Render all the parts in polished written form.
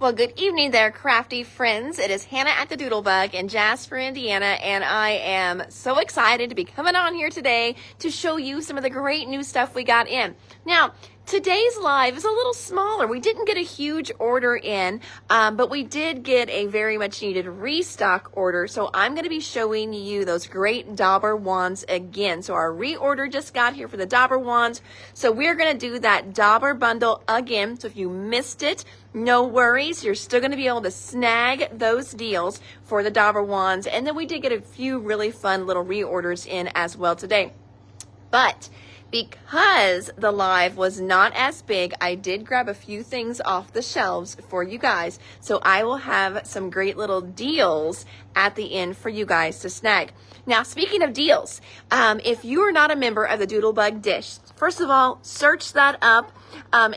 Well, good evening there, crafty friends. It is Hannah at the Doodlebug in Jasper, Indiana, and I am so excited to be coming on here today to show you some of the great new stuff we got in. Now, today's live is a little smaller. We didn't get a huge order in, but we did get a very much needed restock order. So I'm going to be showing you those great Dauber wands again. So our reorder just got here for the Dauber wands. So we're going to do that Dauber bundle again. So if you missed it, no worries. You're still going to be able to snag those deals for the Dauber wands. And then we did get a few really fun little reorders in as well today. But because the live was not as big, I did grab a few things off the shelves for you guys. So I will have some great little deals at the end for you guys to snag. Now, speaking of deals, if you are not a member of the Doodlebug Dish, first of all, search that up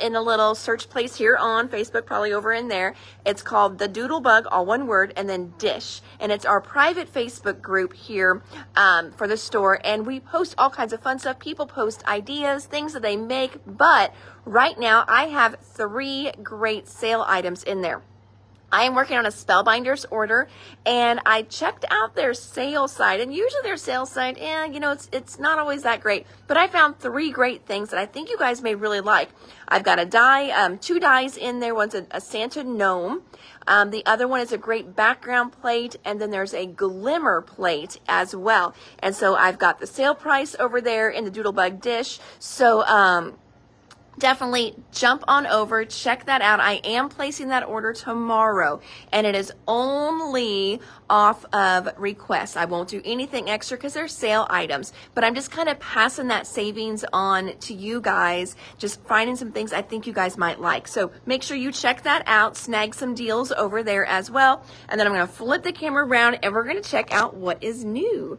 in the little search place here on Facebook, probably over in there. It's called the Doodlebug, all one word, and then Dish. And it's our private Facebook group here for the store. And we post all kinds of fun stuff. People post ideas, things that they make. But right now, I have 3 great sale items in there. I am working on a Spellbinders order, and I checked out their sales site, and usually their sales site, it's not always that great, but I found 3 great things that I think you guys may really like. I've got a die, 2 dies in there. One's a Santa gnome. The other one is a great background plate, and then there's a glimmer plate as well. And so I've got the sale price over there in the Doodlebug Dish. So, definitely jump on over, check that out. I am placing that order tomorrow, and it is only off of request. I won't do anything extra because they're sale items, but I'm just kind of passing that savings on to you guys, just finding some things I think you guys might like. So make sure you check that out, snag some deals over there as well, and then I'm going to flip the camera around and we're going to check out what is new.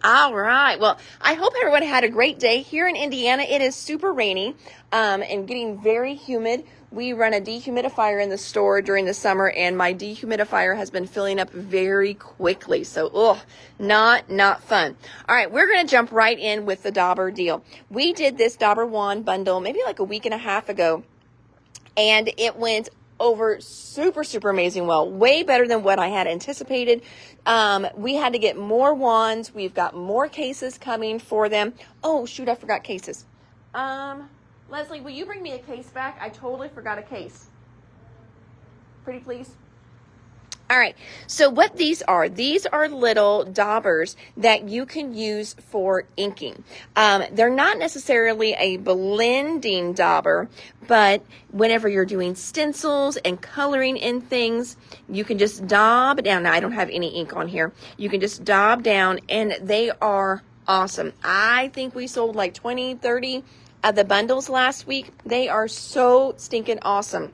All right. Well, I hope everyone had a great day. Here in Indiana, it is super rainy and getting very humid. We run a dehumidifier in the store during the summer, and my dehumidifier has been filling up very quickly. So, not fun. All right, we're going to jump right in with the Dauber deal. We did this Dauber wand bundle maybe like a week and a half ago, and it went over super amazing well, way better than what I had anticipated. We had to get more wands. We've got more cases coming for them. Oh shoot, I forgot cases. Leslie, will you bring me a case back? I totally forgot a case. Pretty please. All right, so what these are little daubers that you can use for inking. They're not necessarily a blending dauber, but whenever you're doing stencils and coloring in things, you can just daub down. Now, I don't have any ink on here. You can just daub down, and they are awesome. I think we sold like 20, 30 of the bundles last week. They are so stinking awesome.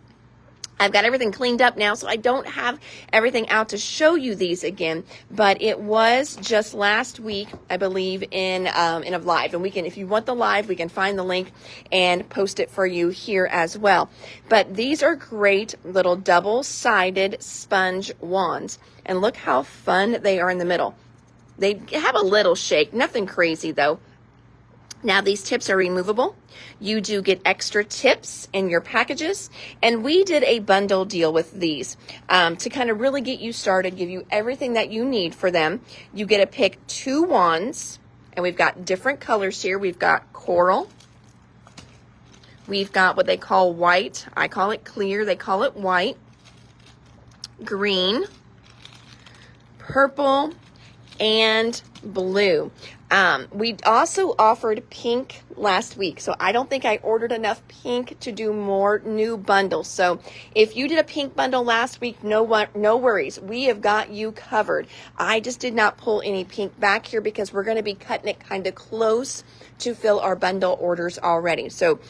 I've got everything cleaned up now, so I don't have everything out to show you these again, but it was just last week, I believe, in a live. And we can, if you want the live, we can find the link and post it for you here as well. But these are great little double-sided sponge wands. And look how fun they are in the middle. They have a little shake, nothing crazy though. Now, these tips are removable. You do get extra tips in your packages, and we did a bundle deal with these to kind of really get you started, give you everything that you need for them. You get to pick 2 wands, and we've got different colors here. We've got coral. We've got what they call white. I call it clear. They call it white. Green, purple, and blue. We also offered pink last week, so I don't think I ordered enough pink to do more new bundles. So if you did a pink bundle last week, no worries. We have got you covered. I just did not pull any pink back here because we're going to be cutting it kind of close to fill our bundle orders already. So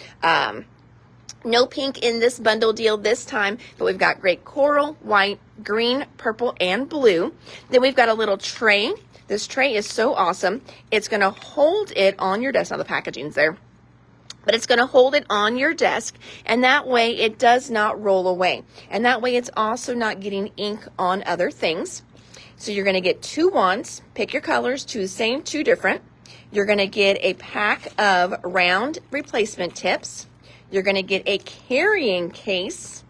no pink in this bundle deal this time, but we've got great coral, white, green, purple, and blue. Then we've got a little tray. This tray is so awesome. It's going to hold it on your desk. Now the packaging's there, but it's going to hold it on your desk, and that way it does not roll away. And that way it's also not getting ink on other things. So you're going to get 2 wands. Pick your colors, choose same, 2 different. You're going to get a pack of round replacement tips. You're going to get a carrying case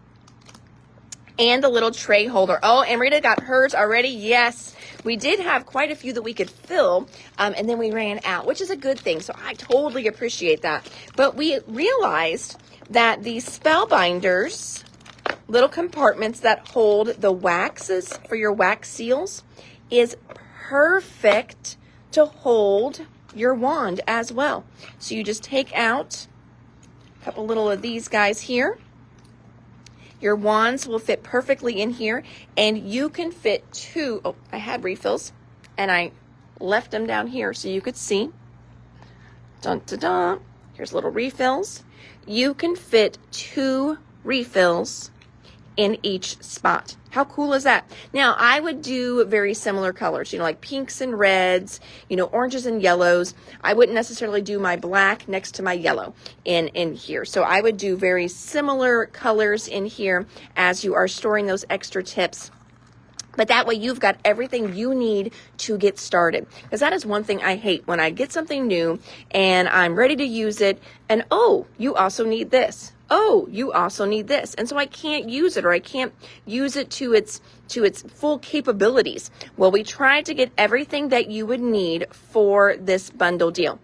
And the little tray holder. Oh, and Rita got hers already. Yes, we did have quite a few that we could fill, and then we ran out, which is a good thing. So I totally appreciate that. But we realized that these spellbinders, little compartments that hold the waxes for your wax seals, is perfect to hold your wand as well. So you just take out a couple little of these guys here. Your wands will fit perfectly in here, and you can fit two. Oh, I had refills, and I left them down here so you could see. Dun, dun, dun. Here's little refills. You can fit 2 refills in each spot. How cool is that? Now, I would do very similar colors, like pinks and reds, oranges and yellows. I wouldn't necessarily do my black next to my yellow in here. So I would do very similar colors in here as you are storing those extra tips. But that way you've got everything you need to get started. Because that is one thing I hate, when I get something new and I'm ready to use it, and oh, you also need this. Oh, you also need this. And so I can't use it, or I can't use it to its full capabilities. Well, we tried to get everything that you would need for this bundle deal.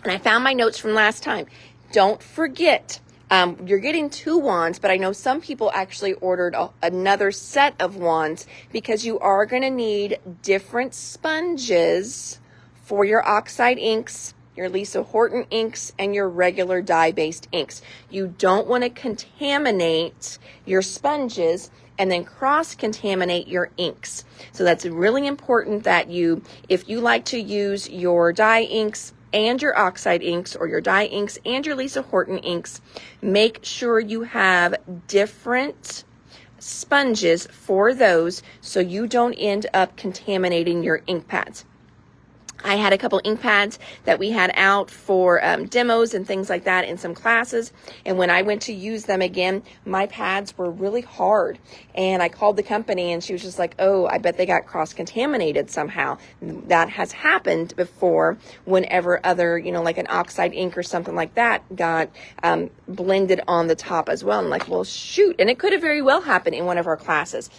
And I found my notes from last time. Don't forget, you're getting 2 wands, but I know some people actually ordered another set of wands, because you are going to need different sponges for your oxide inks, your Lisa Horton inks, and your regular dye-based inks. You don't want to contaminate your sponges and then cross-contaminate your inks. So that's really important that if you like to use your dye inks and your oxide inks, or your dye inks and your Lisa Horton inks, make sure you have different sponges for those so you don't end up contaminating your ink pads. I had a couple ink pads that we had out for demos and things like that in some classes. And when I went to use them again, my pads were really hard. And I called the company, and she was just like, oh, I bet they got cross-contaminated somehow. That has happened before whenever other, like an oxide ink or something like that got blended on the top as well. And like, well, shoot. And it could have very well happened in one of our classes.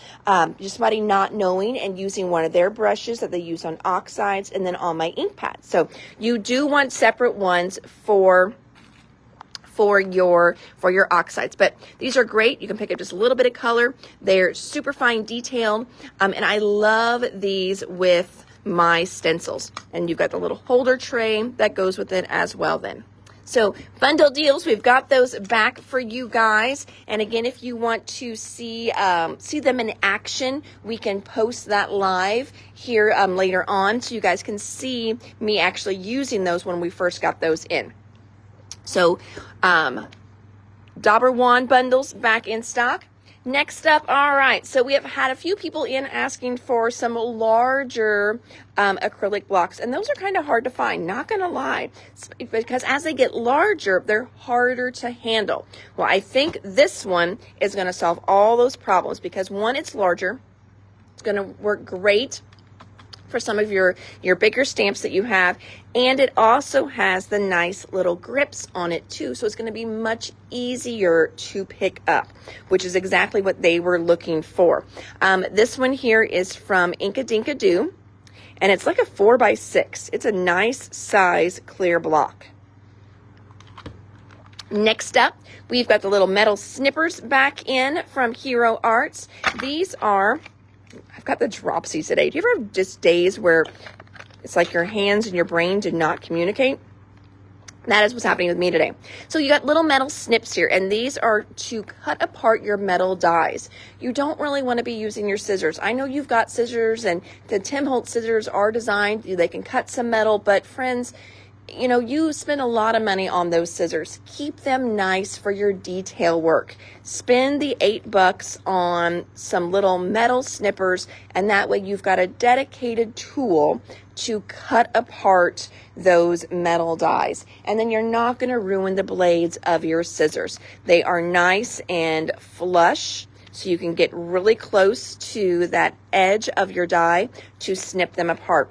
Just somebody not knowing and using one of their brushes that they use on oxides and then on my ink pad. So you do want separate ones for your oxides, but these are great. You can pick up just a little bit of color. They're super fine detailed, and I love these with my stencils. And you've got the little holder tray that goes with it as well then. So bundle deals, we've got those back for you guys. And again, if you want to see them in action, we can post that live here later on, so you guys can see me actually using those when we first got those in. So Dauber wand bundles back in stock. Next up, all right, so we have had a few people in asking for some larger acrylic blocks, and those are kind of hard to find, not gonna lie, because as they get larger, they're harder to handle. Well, I think this one is gonna solve all those problems, because one, it's larger, it's gonna work great for some of your bigger stamps that you have, and it also has the nice little grips on it too, so it's going to be much easier to pick up, which is exactly what they were looking for. This one here is from Inkadinkado, and it's like a 4x6. It's a nice size clear block. Next up, we've got the little metal snippers back in from Hero Arts. These are, I've got the dropsies today. Do you ever have just days where it's like your hands and your brain did not communicate? That is what's happening with me today. So you got little metal snips here, and these are to cut apart your metal dies. You don't really want to be using your scissors. I know you've got scissors, and the Tim Holtz scissors are designed, they can cut some metal, but friends, you spend a lot of money on those scissors. Keep them nice for your detail work. Spend the $8 on some little metal snippers, and that way you've got a dedicated tool to cut apart those metal dies. And then you're not going to ruin the blades of your scissors. They are nice and flush, so you can get really close to that edge of your die to snip them apart.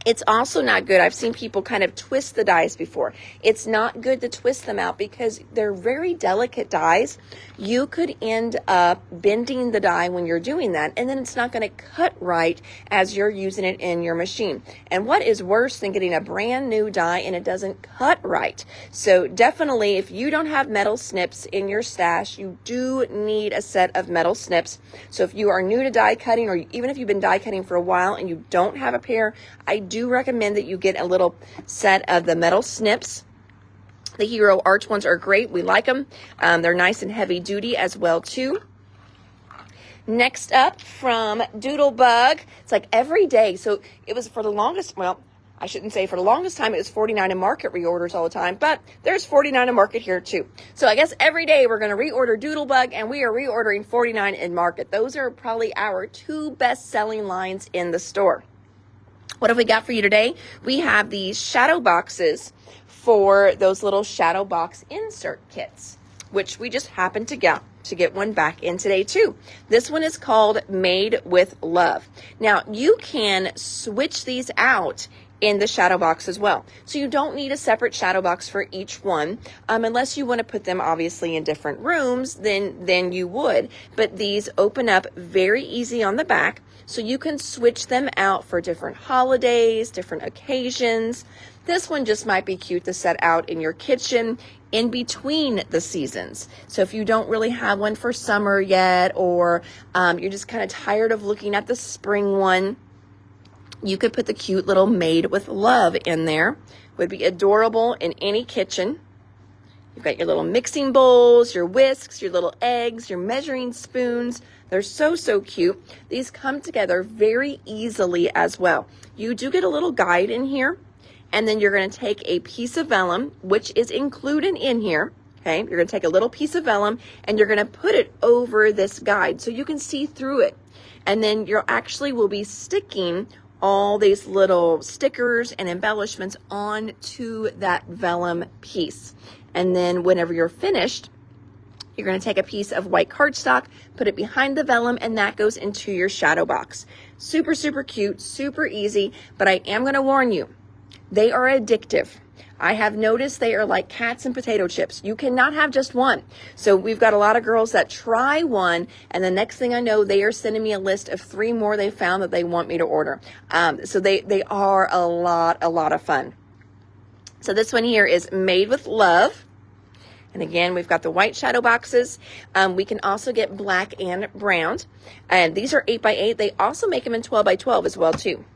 It's also not good. I've seen people kind of twist the dies before. It's not good to twist them out because they're very delicate dies. You could end up bending the die when you're doing that, and then it's not going to cut right as you're using it in your machine. And what is worse than getting a brand new die and it doesn't cut right? So definitely, if you don't have metal snips in your stash, you do need a set of metal snips. So if you are new to die cutting, or even if you've been die cutting for a while and you don't have a pair, I do recommend that you get a little set of the metal snips. The Hero Arch ones are great. We like them. They're nice and heavy duty as well too. Next up from Doodlebug, it's like every day. So it was for the longest, well, I shouldn't say for the longest time, it was 49 in market reorders all the time, but there's 49 in market here too. So I guess every day we're going to reorder Doodlebug, and we are reordering 49 in market. Those are probably our 2 best-selling lines in the store. What have we got for you today? We have these shadow boxes for those little shadow box insert kits, which we just happened to get one back in today too. This one is called Made with Love. Now you can switch these out in the shadow box as well. So you don't need a separate shadow box for each one, unless you want to put them obviously in different rooms, then you would. But these open up very easy on the back, so you can switch them out for different holidays, different occasions. This one just might be cute to set out in your kitchen in between the seasons. So if you don't really have one for summer yet, or you're just kind of tired of looking at the spring one, you could put the cute little Made with Love in there. Would be adorable in any kitchen. You've got your little mixing bowls, your whisks, your little eggs, your measuring spoons. They're so cute. These come together very easily as well. You do get a little guide in here, and then you're going to take a piece of vellum, which is included in here. Okay, you're going to take a little piece of vellum and you're going to put it over this guide so you can see through it. And then you actually will be sticking all these little stickers and embellishments onto that vellum piece. And then whenever you're finished, you're going to take a piece of white cardstock, put it behind the vellum, and that goes into your shadow box. Super cute, super easy, but I am going to warn you, they are addictive. I have noticed they are like cats and potato chips. You cannot have just one. So we've got a lot of girls that try one, and the next thing I know, they are sending me a list of 3 more they found that they want me to order. So they are a lot of fun. So this one here is Made with Love. And again, we've got the white shadow boxes. We can also get black and brown. And these are 8x8. They also make them in 12x12 as well too.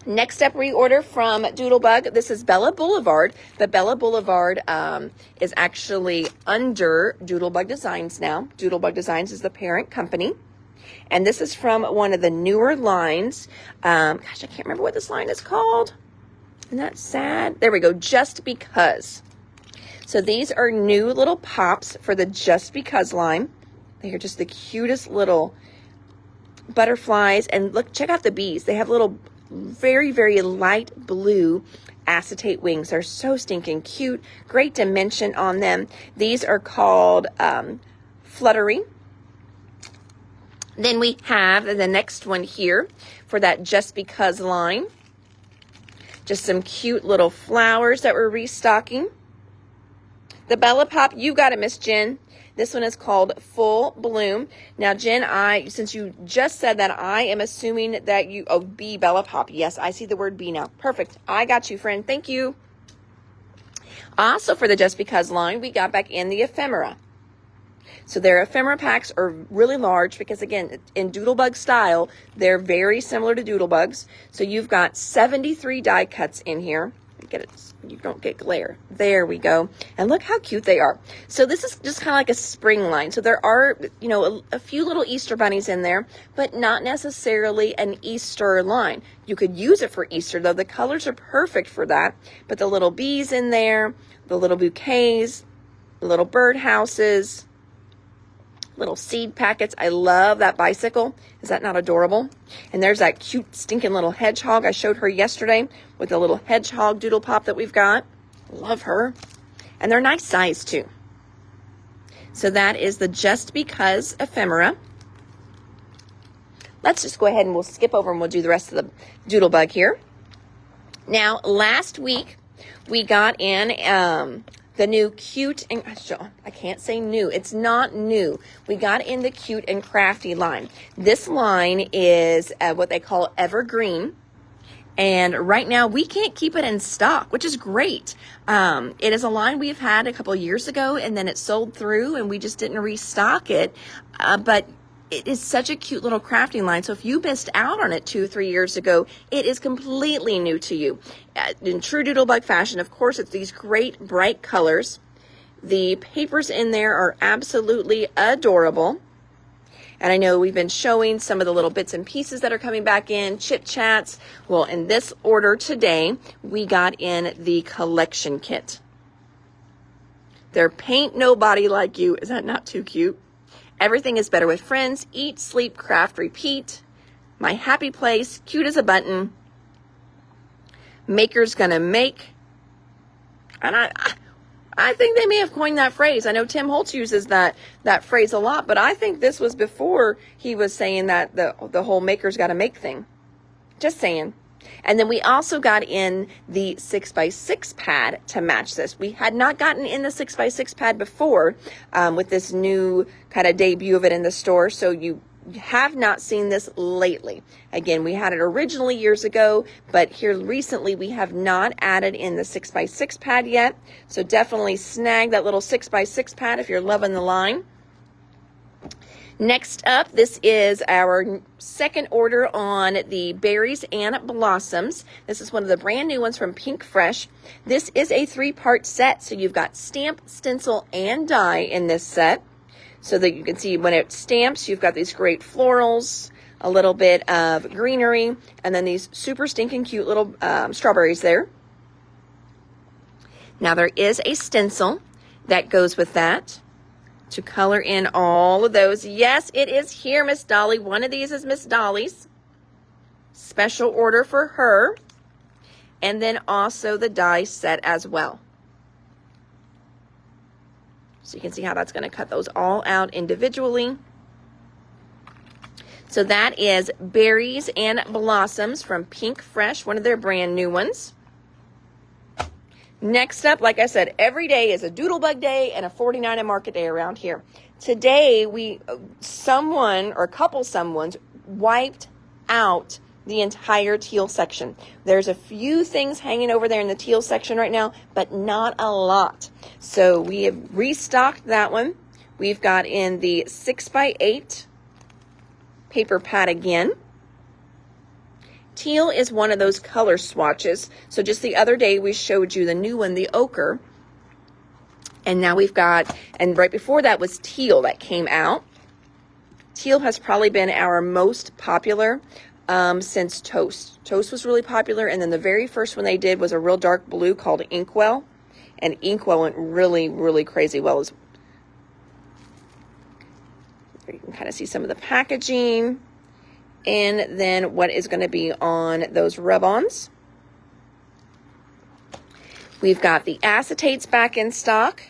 Next up, reorder from Doodlebug. This is Bella Boulevard, but Bella Boulevard is actually under Doodlebug Designs now. Doodlebug Designs is the parent company. And this is from one of the newer lines. Gosh, I can't remember what this line is called. Isn't that sad? There we go, Just Because. So these are new little pops for the Just Because line. They are just the cutest little butterflies. And look, check out the bees. They have little very light blue acetate wings. They're so stinking cute. Great dimension on them. These are called Fluttery. Then we have the next one here for that Just Because line. Just some cute little flowers that we're restocking. The Bella Pop, you got it, Miss Jen. This one is called Full Bloom. Now, Jen, since you just said that, I am assuming that you, B, Bella Pop. Yes, I see the word B now. Perfect. I got you, friend. Thank you. Also, for the Just Because line, we got back in the ephemera. So their ephemera packs are really large because, again, in Doodlebug style, they're very similar to Doodlebugs. So you've got 73 die cuts in here. Get it, you don't get glare. There we go. And look how cute they are. So this is just kind of like a spring line. So there are, you know, a few little Easter bunnies in there, but not necessarily an Easter line. You could use it for Easter, though. The colors are perfect for that. But the little bees in there, the little bouquets, the little bird houses, little seed packets. I love that bicycle. Is that not adorable? And there's that cute stinking little hedgehog I showed her yesterday with the little hedgehog doodle pop that we've got. Love her. And they're nice size too. So that is the Just Because ephemera. Let's just go ahead and we'll skip over and we'll do the rest of the Doodlebug here. Now, last week, we got in the new cute and, I can't say new, it's not new. We got in the cute and crafty line. This line is what they call evergreen. And right now we can't keep it in stock, which is great. It is a line we've had a couple years ago, and then it sold through and we just didn't restock it. But it is such a cute little crafting line. So if you missed out on it 2 or 3 years ago, it is completely new to you. In true Doodlebug fashion, of course, it's these great bright colors. The papers in there are absolutely adorable. And I know we've been showing some of the little bits and pieces that are coming back in, chit chats. Well, in this order today, we got in the collection kit. Their Paint Nobody Like You. Is that not too cute? Everything is better with friends. Eat, sleep, craft, repeat. My happy place. Cute as a button. Maker's gonna make. And I think they may have coined that phrase. I know Tim Holtz uses that phrase a lot, but I think this was before he was saying that the whole maker's gotta make thing. Just saying. And then we also got in the 6x6 pad to match this. We had not gotten in the 6x6 pad before with this new kind of debut of it in the store. So you have not seen this lately. Again, we had it originally years ago, but here recently we have not added in the 6x6 pad yet. So definitely snag that little 6x6 pad if you're loving the line. Next up, this is our second order on the Berries and Blossoms. This is one of the brand new ones from Pink Fresh. This is a 3-part set, so you've got stamp, stencil, and die in this set. So that you can see when it stamps, you've got these great florals, a little bit of greenery, and then these super stinking cute little strawberries there. Now there is a stencil that goes with that to color in all of those. Yes, it is here, Miss Dolly. One of these is Miss Dolly's. Special order for her. And then also the die set as well. So you can see how that's going to cut those all out individually. So that is Berries and Blossoms from Pink Fresh, one of their brand new ones. Next up, like I said, every day is a Doodlebug day and a 49 and market day around here. Today, someone or a couple someones wiped out the entire teal section. There's a few things hanging over there in the teal section right now, but not a lot. So we have restocked that one. We've got in the 6x8 paper pad again. Teal is one of those color swatches. So just the other day we showed you the new one, the ochre. And now we've got, and right before that was teal that came out. Teal has probably been our most popular since Toast. Toast was really popular, and then the very first one they did was a real dark blue called Inkwell. And Inkwell went really, really crazy well. You can kind of see some of the packaging. And then what is going to be on those rub-ons. We've got the acetates back in stock.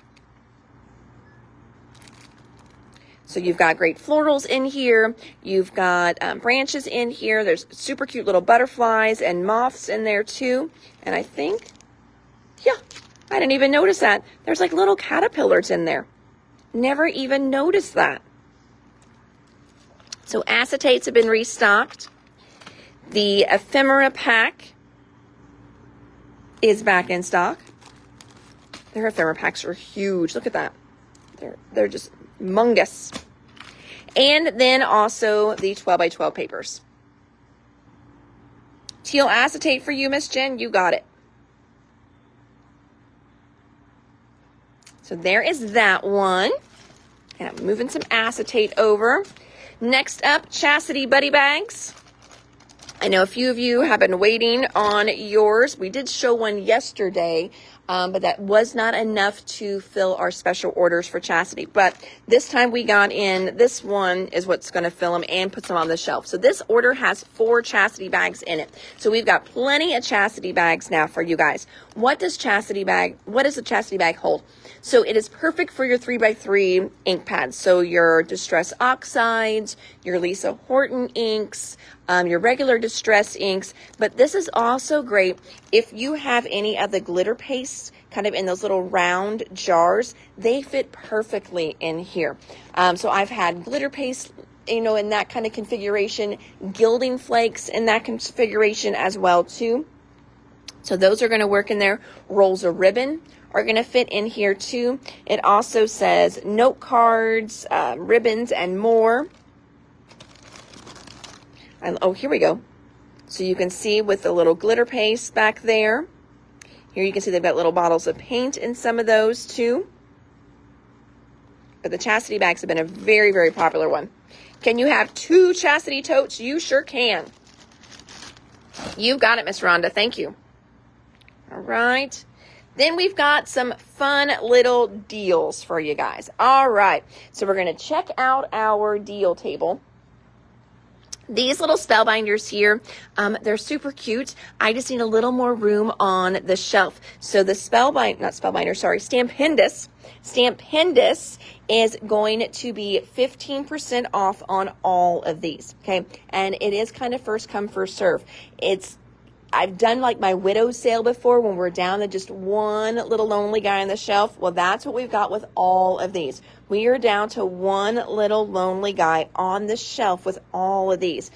So you've got great florals in here. You've got branches in here. There's super cute little butterflies and moths in there too. And I think, yeah, I didn't even notice that. There's like little caterpillars in there. Never even noticed that. So acetates have been restocked. The ephemera pack is back in stock. Their ephemera packs are huge. Look at that. They're just humongous. And then also the 12x12 papers. Teal acetate for you, Miss Jen. You got it. So there is that one. And I'm moving some acetate over. Next up, Chastity Buddy Bags. I know a few of you have been waiting on yours. We did show one yesterday, but that was not enough to fill our special orders for Chastity. But this time we got in, this one is what's going to fill them and puts them on the shelf. So this order has 4 Chastity bags in it. So we've got plenty of Chastity bags now for you guys. what does the chastity bag hold? So it is perfect for your 3x3 ink pads. So your Distress Oxides, your Lisa Horton inks, your regular Distress inks. But this is also great if you have any of the glitter pastes kind of in those little round jars. They fit perfectly in here. So I've had glitter paste, in that kind of configuration, gilding flakes in that configuration as well too. So those are going to work in there. Rolls of ribbon are going to fit in here too. It also says note cards, ribbons, and more. Oh, here we go. So you can see with the little glitter paste back there. Here you can see they've got little bottles of paint in some of those too. But the chastity bags have been a very, very popular one. Can you have 2 chastity totes? You sure can. You got it, Miss Rhonda. Thank you. All right. Then we've got some fun little deals for you guys. All right. So we're going to check out our deal table. These little spellbinders here, they're super cute. I just need a little more room on the shelf. So the Stampendous is going to be 15% off on all of these, okay? And it is kind of first come, first serve. I've done like my widow's sale before when we're down to just one little lonely guy on the shelf. Well, that's what we've got with all of these. We are down to one little lonely guy on the shelf with all of these.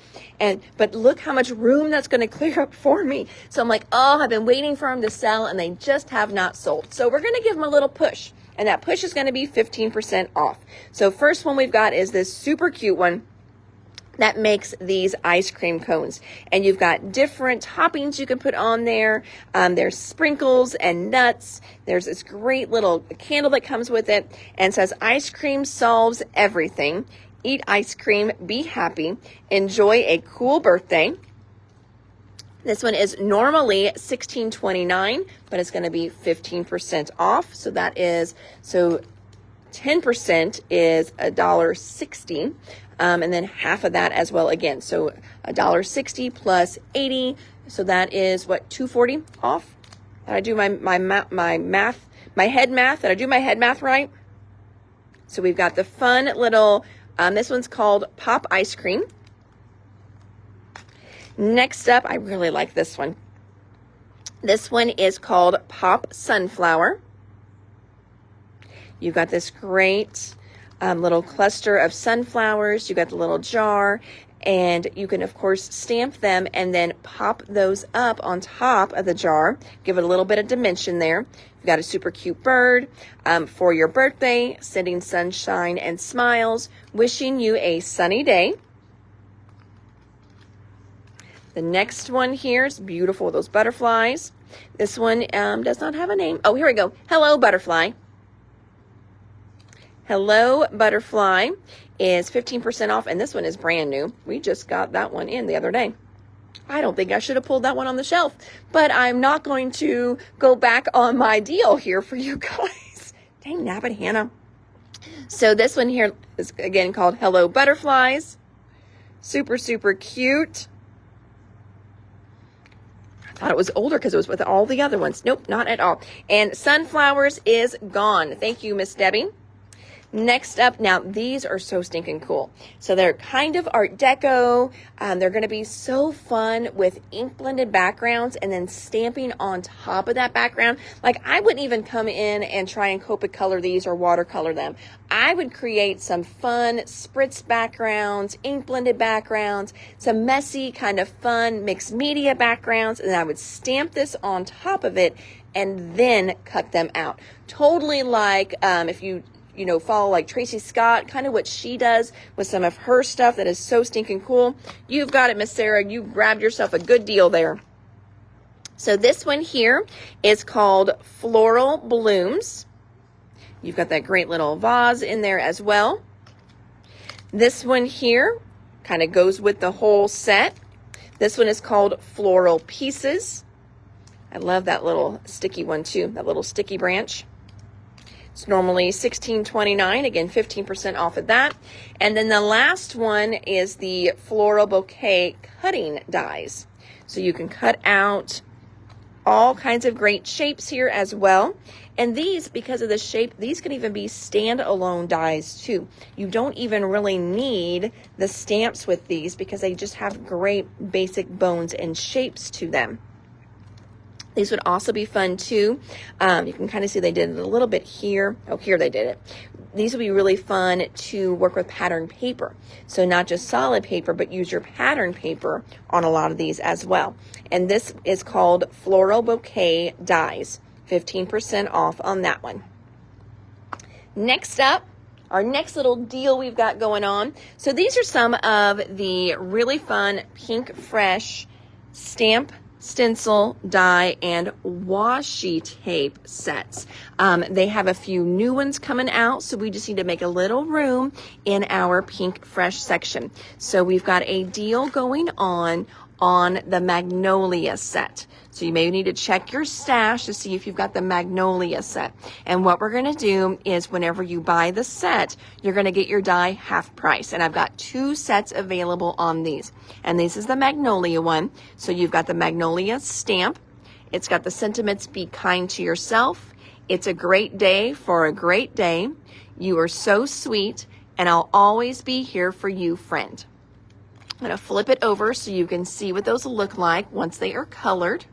But look how much room that's going to clear up for me. So I'm like, oh, I've been waiting for them to sell and they just have not sold. So we're going to give them a little push. And that push is going to be 15% off. So first one we've got is this super cute one that makes these ice cream cones. And you've got different toppings you can put on there. There's sprinkles and nuts. There's this great little candle that comes with it and says, ice cream solves everything. Eat ice cream, be happy. Enjoy a cool birthday. This one is normally $16.29, but it's going to be 15% off. So 10% is $1.60. And then half of that as well again. So $1.60 plus 80. So that is what, $2.40 off? Did I do my head math? Did I do my head math right? So we've got the fun little, this one's called Pop Ice Cream. Next up, I really like this one. This one is called Pop Sunflower. You've got this great little cluster of sunflowers. You got the little jar, and you can of course stamp them and then pop those up on top of the jar. Give it a little bit of dimension there. You've got a super cute bird for your birthday, sending sunshine and smiles, wishing you a sunny day. The next one here is beautiful with those butterflies. This one does not have a name. Oh, here we go. Hello, Butterfly. Hello Butterfly is 15% off, and this one is brand new. We just got that one in the other day. I don't think I should have pulled that one on the shelf, but I'm not going to go back on my deal here for you guys. Dang nabbit, Hannah. So this one here is again called Hello Butterflies. Super, super cute. I thought it was older because it was with all the other ones. Nope, not at all. And Sunflowers is gone. Thank you, Miss Debbie. Next up, now these are so stinking cool. So they're kind of Art Deco. They're going to be so fun with ink blended backgrounds and then stamping on top of that background. Like I wouldn't even come in and try and Copic color these or watercolor them. I would create some fun spritz backgrounds, ink blended backgrounds, some messy kind of fun mixed media backgrounds, and then I would stamp this on top of it and then cut them out. Totally like if you follow like Tracy Scott, kind of what she does with some of her stuff that is so stinking cool. You've got it, Miss Sarah. You grabbed yourself a good deal there. So this one here is called Floral Blooms. You've got that great little vase in there as well. This one here kind of goes with the whole set. This one is called Floral Pieces. I love that little sticky one too, that little sticky branch. It's normally $16.29, again, 15% off of that. And then the last one is the Floral Bouquet cutting dies. So you can cut out all kinds of great shapes here as well. And these, because of the shape, these can even be standalone dies too. You don't even really need the stamps with these because they just have great basic bones and shapes to them. These would also be fun too. You can kind of see they did it a little bit here. Oh, here they did it. These would be really fun to work with pattern paper. So not just solid paper, but use your pattern paper on a lot of these as well. And this is called Floral Bouquet Dies. 15% off on that one. Next up, our next little deal we've got going on. So these are some of the really fun Pink Fresh stamp, stencil, die, and washi tape sets. They have a few new ones coming out, so we just need to make a little room in our Pink Fresh section. So we've got a deal going on the Magnolia set. So you may need to check your stash to see if you've got the Magnolia set. And what we're going to do is whenever you buy the set, you're going to get your die half price. And I've got 2 sets available on these. And this is the Magnolia one. So you've got the Magnolia stamp. It's got the sentiments, be kind to yourself. It's a great day for a great day. You are so sweet, and I'll always be here for you, friend. I'm going to flip it over so you can see what those look like once they are colored.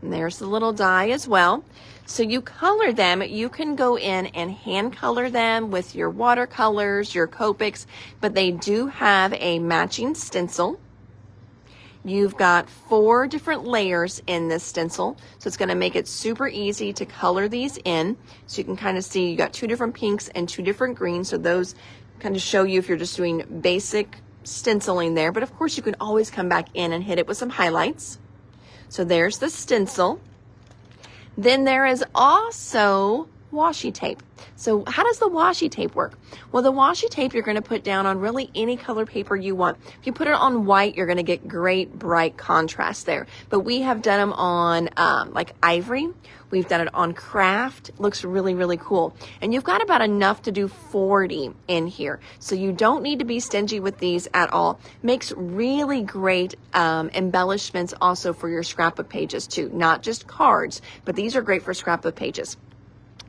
And there's the little die as well. So you color them. You can go in and hand color them with your watercolors, your Copics, but they do have a matching stencil. You've got 4 different layers in this stencil, so it's going to make it super easy to color these in. So you can kind of see you got 2 different pinks and 2 different greens, so those kind of show you if you're just doing basic stenciling there, but of course you can always come back in and hit it with some highlights. So there's the stencil. Then there is also washi tape. So how does the washi tape work? Well, the washi tape you're going to put down on really any color paper you want. If you put it on white, you're going to get great bright contrast there. But we have done them on like ivory. We've done it on craft. It looks really, really cool. And you've got about enough to do 40 in here. So you don't need to be stingy with these at all. Makes really great embellishments also for your scrapbook pages too. Not just cards, but these are great for scrapbook pages.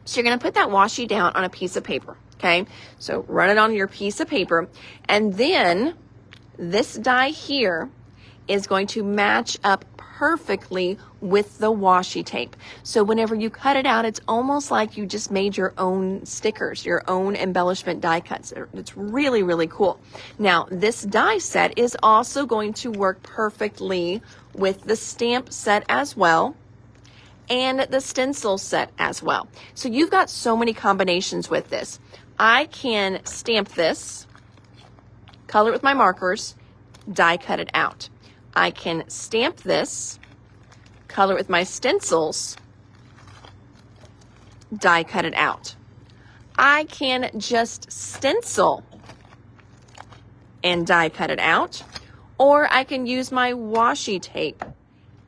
So you're going to put that washi down on a piece of paper, okay? So run it on your piece of paper, and then this die here is going to match up perfectly with the washi tape. So whenever you cut it out, it's almost like you just made your own stickers, your own embellishment die cuts. It's really, really cool. Now, this die set is also going to work perfectly with the stamp set as well, and the stencil set as well. So you've got so many combinations with this. I can stamp this, color it with my markers, die cut it out. I can stamp this, color it with my stencils, die cut it out. I can just stencil and die cut it out, or I can use my washi tape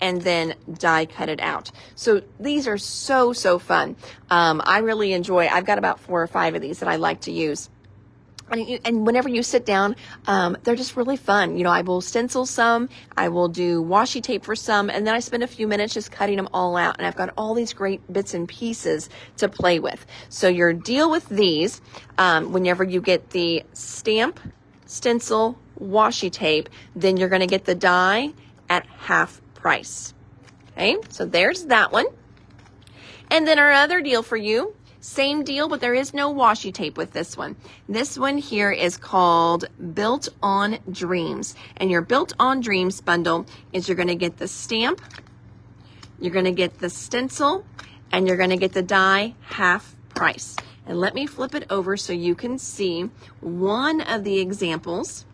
and then die cut it out. So these are so, so fun. I really enjoy, I've got about 4 or 5 of these that I like to use. And whenever you sit down, they're just really fun. You know, I will stencil some, I will do washi tape for some, and then I spend a few minutes just cutting them all out. And I've got all these great bits and pieces to play with. So your deal with these, whenever you get the stamp, stencil, washi tape, then you're gonna get the die at half price. Okay, so there's that one. And then our other deal for you, same deal, but there is no washi tape with this one. This one here is called Built on Dreams. And your Built on Dreams bundle is you're going to get the stamp, you're going to get the stencil, and you're going to get the die half price. And let me flip it over so you can see one of the examples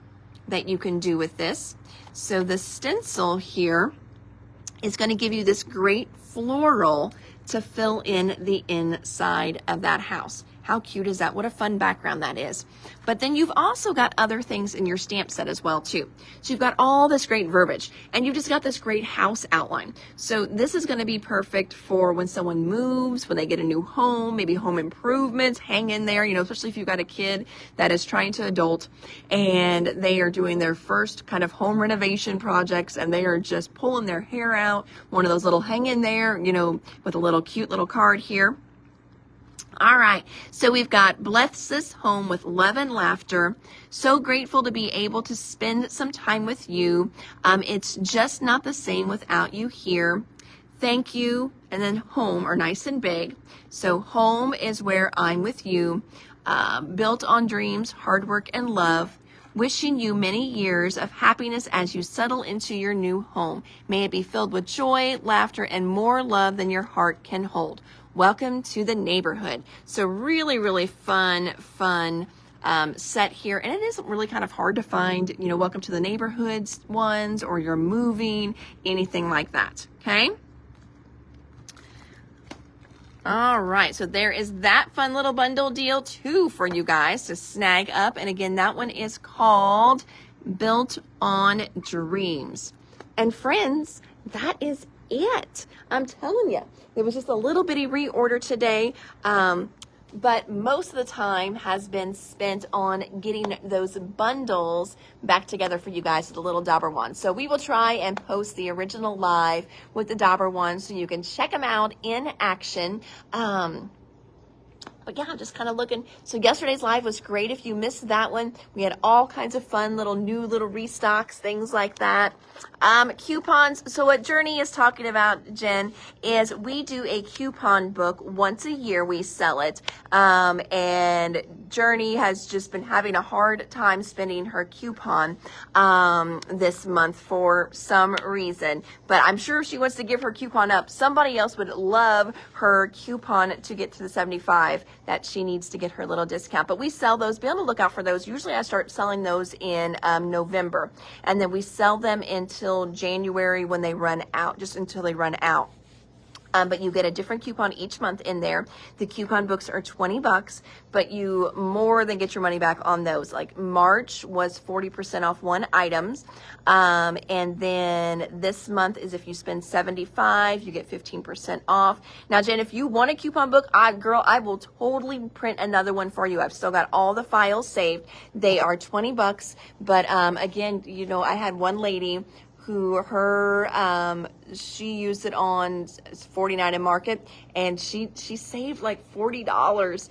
that you can do with this. So the stencil here is going to give you this great floral to fill in the inside of that house. How cute is that? What a fun background that is. But then you've also got other things in your stamp set as well too. So you've got all this great verbiage, and you've just got this great house outline. So this is going to be perfect for when someone moves, when they get a new home, maybe home improvements, hang in there, you know, especially if you've got a kid that is trying to adult and they are doing their first kind of home renovation projects and they are just pulling their hair out. One of those little hang in there, you know, with a little cute little card here. All right, so we've got bless this home with love and laughter. So grateful to be able to spend some time with you. It's just not the same without you here. Thank you. And then home are nice and big. So home is where I'm with you. Built on dreams, hard work, and love. Wishing you many years of happiness as you settle into your new home. May it be filled with joy, laughter, and more love than your heart can hold. Welcome to the neighborhood. So really, really fun set here. And it is really kind of hard to find, you know, welcome to the neighborhoods ones, or you're moving, anything like that. Okay. All right, so there is that fun little bundle deal too for you guys to snag up. And again, that one is called Built on Dreams. And friends, that is it. I'm telling you, there was just a little bitty reorder today. But most of the time has been spent on getting those bundles back together for you guys, the little Dauber ones. So we will try and post the original live with the Dauber ones so you can check them out in action. But yeah, I'm just kind of looking. So yesterday's live was great. If you missed that one, we had all kinds of fun new little restocks, things like that. Coupons. So what Journey is talking about, Jen, is we do a coupon book once a year. We sell it. And Journey has just been having a hard time spending her coupon this month for some reason. But I'm sure if she wants to give her coupon up, somebody else would love her coupon to get to the 75 that she needs to get her little discount. But we sell those. Be on the lookout for those. Usually I start selling those in November. And then we sell them until January when they run out, just until they run out. But you get a different coupon each month in there. The coupon books are $20, but you more than get your money back on those. Like March was 40% off one items. And then this month is if you spend $75, you get 15% off. Now, Jen, if you want a coupon book, I will totally print another one for you. I've still got all the files saved. They are $20, but again, you know, I had one lady who she used it on 49 in Market, and she saved like $40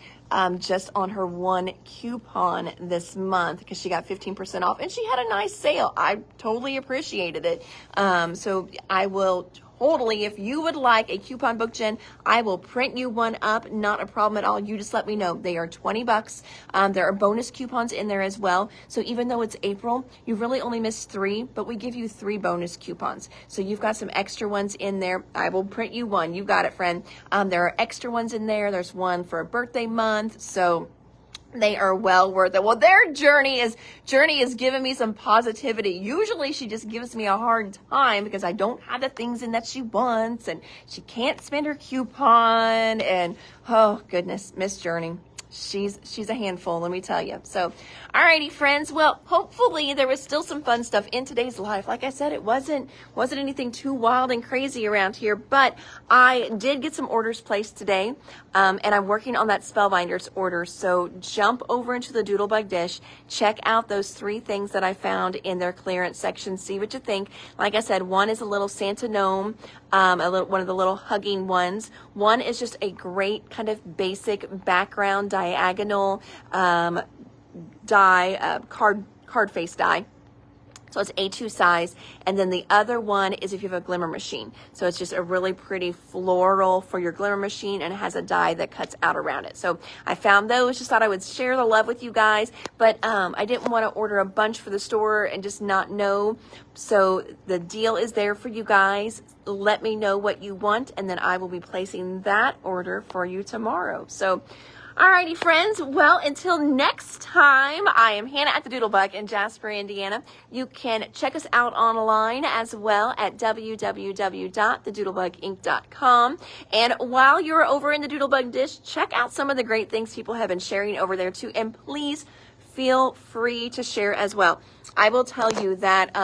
just on her one coupon this month because she got 15% off, and she had a nice sale. I totally appreciated it. So I will totally, if you would like a coupon book, Jen, I will print you one up. Not a problem at all. You just let me know. They are $20. There are bonus coupons in there as well. So even though it's April, you really only missed 3, but we give you 3 bonus coupons. So you've got some extra ones in there. I will print you one. You got it, friend. There are extra ones in there. There's one for a birthday month. So they are well worth it. Well, their Journey is giving me some positivity. Usually she just gives me a hard time because I don't have the things in that she wants and she can't spend her coupon. And oh goodness, Miss Journey. She's a handful, let me tell you. So, alrighty, friends. Well, hopefully there was still some fun stuff in today's live. Like I said, it wasn't anything too wild and crazy around here, but I did get some orders placed today, and I'm working on that Spellbinders order. So jump over into the Doodlebug dish, check out those 3 things that I found in their clearance section. See what you think. Like I said, one is a little Santa gnome, one of the little hugging ones. One is just a great kind of basic background diagonal die, card face die. So it's A2 size. And then the other one is if you have a glimmer machine. So it's just a really pretty floral for your glimmer machine, and it has a die that cuts out around it. So I found those, just thought I would share the love with you guys. But I didn't want to order a bunch for the store and just not know. So the deal is there for you guys. Let me know what you want, and then I will be placing that order for you tomorrow. So Alrighty, friends. Well, until next time, I am Hannah at the Doodlebug in Jasper, Indiana. You can check us out online as well at www.thedoodlebuginc.com. And while you're over in the Doodlebug dish, check out some of the great things people have been sharing over there too. And please feel free to share as well. I will tell you that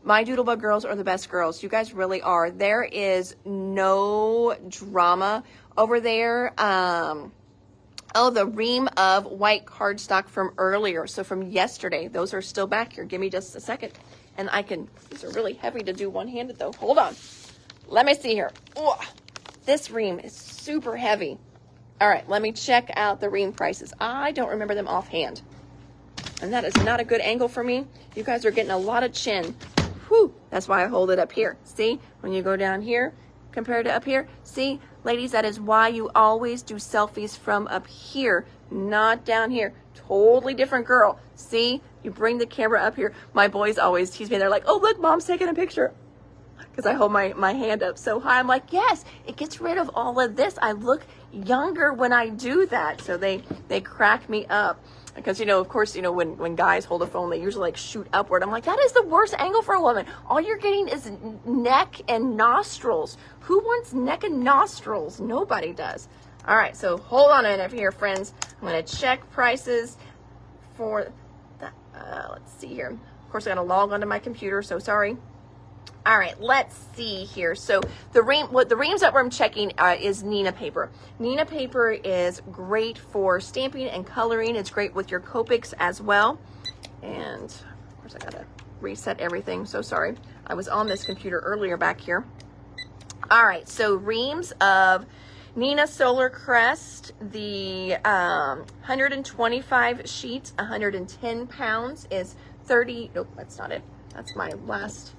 my Doodlebug girls are the best girls. You guys really are. There is no drama over there. Oh, the ream of white cardstock from earlier. So from yesterday, those are still back here. Give me just a second. And I can, these are really heavy to do one-handed though. Hold on. Let me see here. Oh, this ream is super heavy. All right, let me check out the ream prices. I don't remember them offhand. And that is not a good angle for me. You guys are getting a lot of chin. Whew, that's why I hold it up here. See, when you go down here, compared to up here, see? Ladies, that is why you always do selfies from up here, not down here. Totally different girl. See, you bring the camera up here. My boys always tease me. They're like, oh, look, Mom's taking a picture. Because I hold my hand up so high. I'm like, yes, it gets rid of all of this. I look younger when I do that. So they crack me up. Because, you know, of course, you know, when guys hold a phone, they usually like shoot upward. I'm like, that is the worst angle for a woman. All you're getting is neck and nostrils. Who wants neck and nostrils? Nobody does. All right, so hold on a minute here, friends. I'm going to check prices for the, let's see here. Of course, I got to log onto my computer, so sorry. All right, let's see here. So the reams that I'm checking is Nina paper. Nina paper is great for stamping and coloring. It's great with your Copics as well. And of course I gotta reset everything, so sorry. I was on this computer earlier back here. All right, so reams of Nina Solar Crest, the 125 sheets, 110 pounds is 30, nope, that's not it. That's my last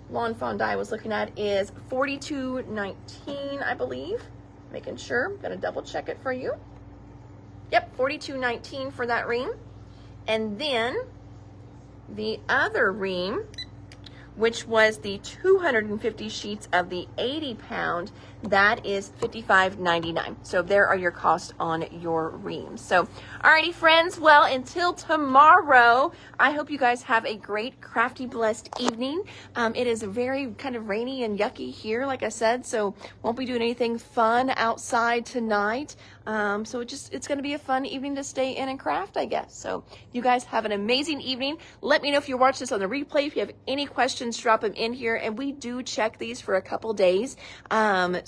Lawn Fawn die I was looking at is $42.19, I believe. Making sure. I'm going to double check it for you. Yep, $42.19 for that ream. And then the other ream, which was the 250 sheets of the 80 pound, that is $55.99. So there are your costs on your reams. So, alrighty, friends. Well, until tomorrow, I hope you guys have a great, crafty, blessed evening. It is very kind of rainy and yucky here, like I said, so won't be doing anything fun outside tonight. So it's going to be a fun evening to stay in and craft, I guess. So you guys have an amazing evening. Let me know if you watch this on the replay. If you have any questions, drop them in here. And we do check these for a couple days.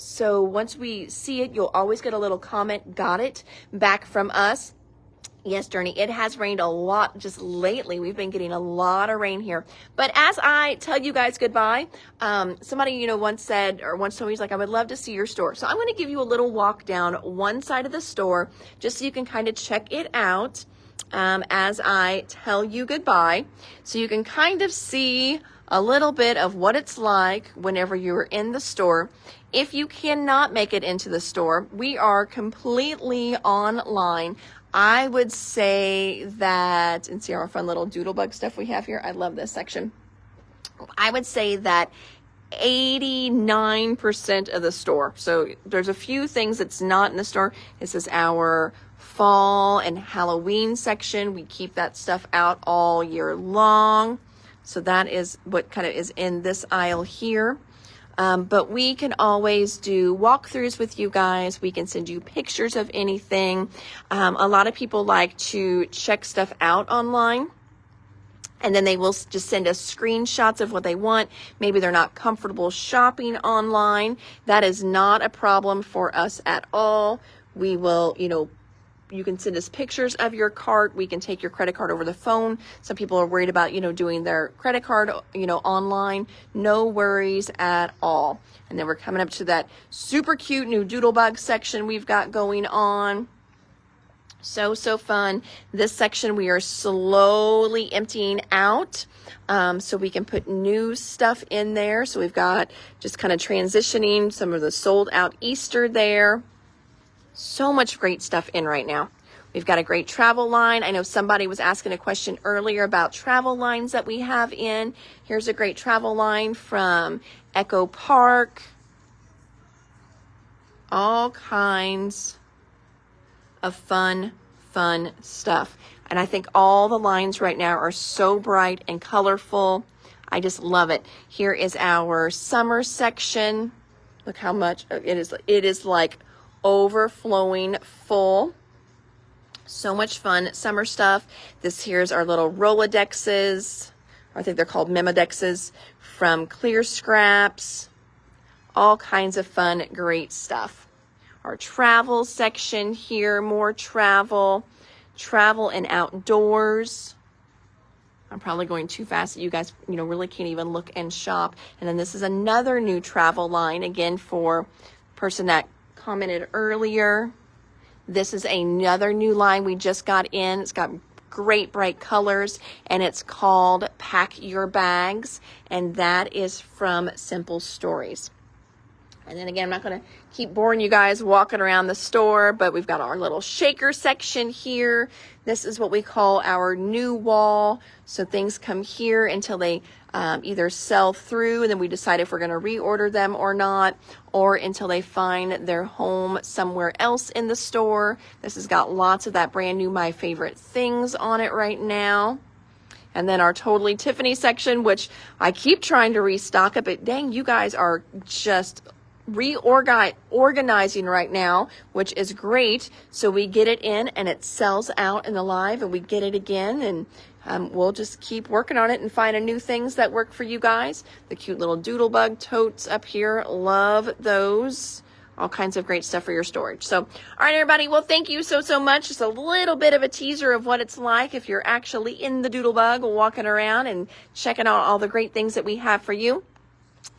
So once we see it, you'll always get a little comment, got it, back from us. Yes, Journey, it has rained a lot just lately. We've been getting a lot of rain here. But as I tell you guys goodbye, somebody, you know, once told me, he's like, I would love to see your store. So I'm going to give you a little walk down one side of the store just so you can kind of check it out as I tell you goodbye. So you can kind of see a little bit of what it's like whenever you're in the store. If you cannot make it into the store, we are completely online. I would say that, and see our fun little Doodlebug stuff we have here. I love this section. I would say that 89% of the store. So there's a few things that's not in the store. This is our fall and Halloween section. We keep that stuff out all year long. So that is what kind of is in this aisle here. But we can always do walkthroughs with you guys. We can send you pictures of anything. A lot of people like to check stuff out online, and then they will just send us screenshots of what they want. Maybe they're not comfortable shopping online. That is not a problem for us at all. We will, you know, you can send us pictures of your cart. We can take your credit card over the phone. Some people are worried about, you know, doing their credit card, you know, online. No worries at all. And then we're coming up to that super cute new Doodlebug section we've got going on. So fun. This section we are slowly emptying out so we can put new stuff in there. So we've got just kind of transitioning some of the sold out Easter there. So much great stuff in right now. We've got a great travel line. I know somebody was asking a question earlier about travel lines that we have in. Here's a great travel line from Echo Park. All kinds of fun stuff. And I think all the lines right now are so bright and colorful. I just love it. Here is our summer section. Look how much it is. It is like overflowing full. So much fun summer stuff. This here's our little Rolodexes. I think they're called Memodexes from Clear Scraps. All kinds of fun, great stuff. Our travel section here, more travel and outdoors. I'm probably going too fast that you guys, really can't even look and shop. And then this is another new travel line, again, for the person that commented earlier. This is another new line we just got in. It's got great bright colors, and it's called Pack Your Bags, and that is from Simple Stories. And then again, I'm not going to keep boring you guys walking around the store, but we've got our little shaker section here. This is what we call our new wall. So things come here until they either sell through, and then we decide if we're going to reorder them or not, or until they find their home somewhere else in the store. This has got lots of that brand new My Favorite Things on it right now. And then our Totally Tiffany section, which I keep trying to restock it, but dang, you guys are just organizing right now, which is great. So we get it in and it sells out in the live, and we get it again, and we'll just keep working on it and finding new things that work for you guys. The cute little Doodlebug totes up here, love those. All kinds of great stuff for your storage. So, all right, everybody. Well, thank you so much. Just a little bit of a teaser of what it's like if you're actually in the Doodlebug, walking around and checking out all the great things that we have for you.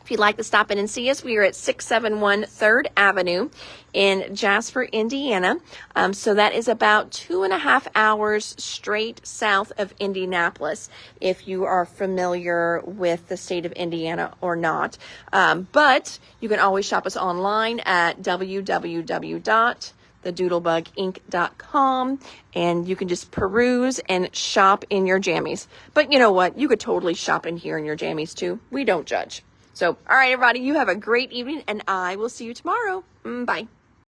If you'd like to stop in and see us, we are at 671 3rd Avenue in Jasper, Indiana. So that is about 2.5 hours straight south of Indianapolis, if you are familiar with the state of Indiana or not. But you can always shop us online at www.thedoodlebuginc.com, and you can just peruse and shop in your jammies. But you know what? You could totally shop in here in your jammies too. We don't judge. So, all right, everybody, you have a great evening, and I will see you tomorrow. Bye.